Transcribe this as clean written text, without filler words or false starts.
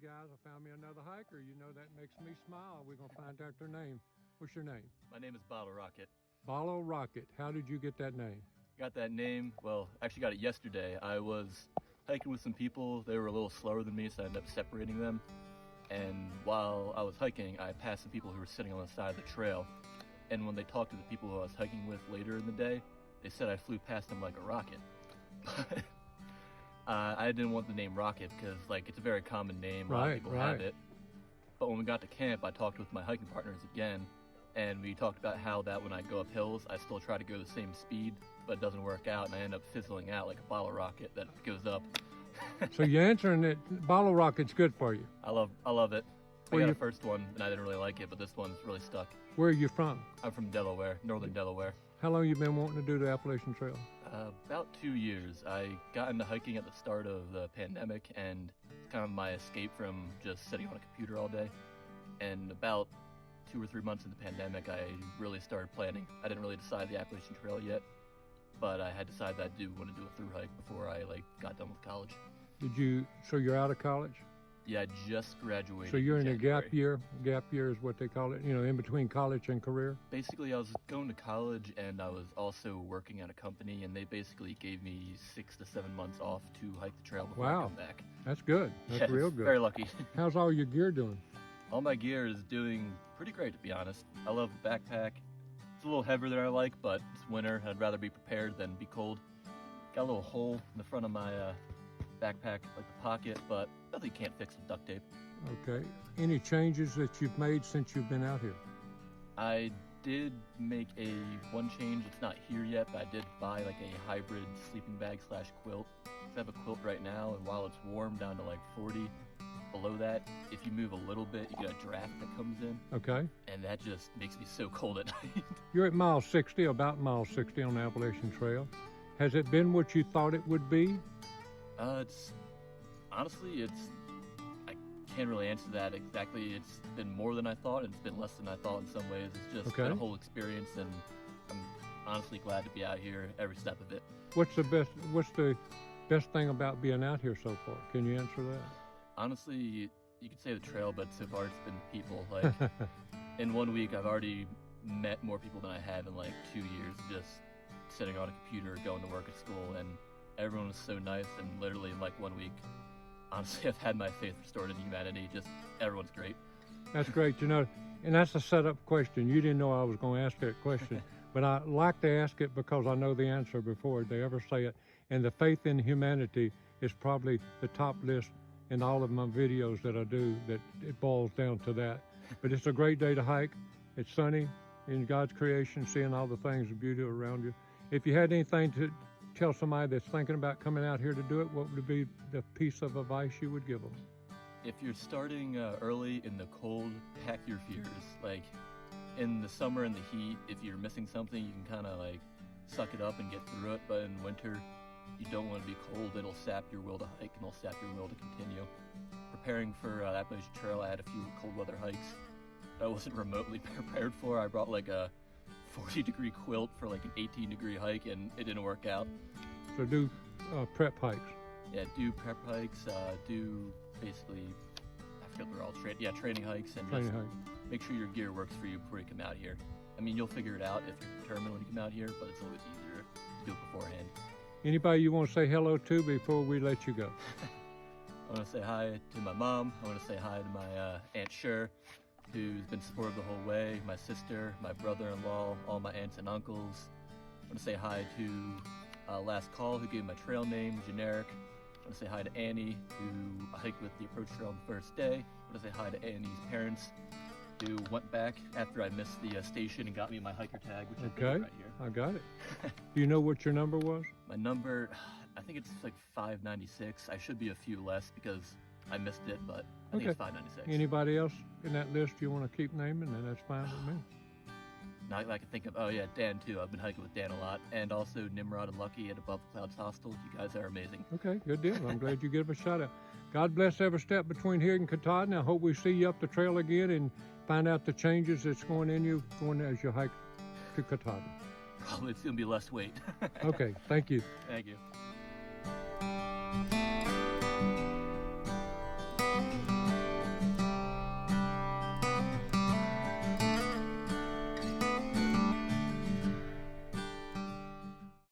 guys, I found me another hiker. You know, that makes me smile. We're going to find out their name. What's your name? My name is Bottle Rocket. Bottle Rocket. How did you get that name? Got that name, well, actually got it yesterday. I was hiking with some people. They were a little slower than me, so I ended up separating them. And while I was hiking, I passed some people who were sitting on the side of the trail. And when they talked to the people who I was hiking with later in the day, they said I flew past them like a rocket. But I didn't want the name Rocket because, like, it's a very common name. A lot of people have it. But when we got to camp, I talked with my hiking partners again, and we talked about how that when I go up hills, I still try to go the same speed, but it doesn't work out, and I end up fizzling out like a bottle rocket that goes up. So you're answering it. Bottle Rocket's good for you. I love it. I got a first one, and I didn't really like it, but this one's really stuck. Where are you from? I'm from Delaware, northern Delaware. How long you been wanting to do the Appalachian Trail? About 2 years. I got into hiking at the start of the pandemic, and it's kind of my escape from just sitting on a computer all day. And about 2 or 3 months in the pandemic, I really started planning. I didn't really decide the Appalachian Trail yet, but I had decided that I do want to do a thru hike before I got done with college. So you're out of college? Yeah, I just graduated. So you're in a January. gap year? Gap year is what they call it, you know, in between college and career? Basically, I was going to college and I was also working at a company, and they basically gave me 6 to 7 months off to hike the trail before I come back. That's good. That's real good. Very lucky. How's all your gear doing? All my gear is doing pretty great, to be honest. I love the backpack. It's a little heavier than I like, but it's winter. I'd rather be prepared than be cold. Got a little hole in the front of my backpack, like the pocket, but nothing you can't fix with duct tape. Okay. Any changes that you've made since you've been out here? I did make one change. It's not here yet, but I did buy like a hybrid sleeping bag / quilt. I have a quilt right now, and while it's warm down to like 40, below that, if you move a little bit, you get a draft that comes in. Okay. And that just makes me so cold at night. You're at mile 60, about mile 60 on the Appalachian Trail. Has it been what you thought it would be? Honestly, I can't really answer that exactly. It's been more than I thought, and it's been less than I thought in some ways. It's just been a whole experience, and I'm honestly glad to be out here every step of it. What's the best thing about being out here so far? Can you answer that? Honestly, you could say the trail, but so far it's been people. Like, in 1 week, I've already met more people than I have in like 2 years, just sitting on a computer, going to work at school, and everyone was so nice. And literally in like 1 week, honestly, I've had my faith restored in humanity. Just everyone's great. That's great. You know, and that's a setup question. You didn't know I was going to ask that question, but I like to ask it because I know the answer before they ever say it. And the faith in humanity is probably the top list in all of my videos that I do, that it boils down to that. But it's a great day to hike. It's sunny in God's creation, seeing all the things, the beauty around you. If you had anything to tell somebody that's thinking about coming out here to do it, what would be the piece of advice you would give them? If you're starting early in the cold, pack your fears. Like, in the summer and the heat, if you're missing something, you can kind of like suck it up and get through it. But in winter, you don't want to be cold. It'll sap your will to hike, and it'll sap your will to continue. Preparing for the Appalachian Trail, I had a few cold weather hikes that I wasn't remotely prepared for. I brought like a 40-degree quilt for like an 18-degree hike, and it didn't work out. So do prep hikes. Yeah, do prep hikes, do basically, I forget what they're all, training hikes, and make sure your gear works for you before you come out here. I mean, you'll figure it out if you're determined when you come out here, but it's always easier to do it beforehand. Anybody you want to say hello to before we let you go? I want to say hi to my mom. I want to say hi to my Aunt Sher, who's been supportive the whole way, my sister, my brother-in-law, all my aunts and uncles. I want to say hi to Last Call, who gave my trail name, Generic. I want to say hi to Annie, who I hiked with the approach trail on the first day. I want to say hi to Annie's parents, who went back after I missed the station and got me my hiker tag, which is right here. I got it. Do you know what your number was? My number, I think it's like 596. I should be a few less because I missed it, but I think it's 596. Anybody else in that list you want to keep naming, then that's fine with me. Now I can think of, Dan too. I've been hiking with Dan a lot. And also Nimrod and Lucky at Above the Clouds Hostel. You guys are amazing. Okay, good deal. I'm glad you give a shout out. God bless every step between here and Katahdin. I hope we see you up the trail again and find out the changes that's going in you going as you hike to Katahdin. Probably it's going to be less weight. Okay, thank you. Thank you.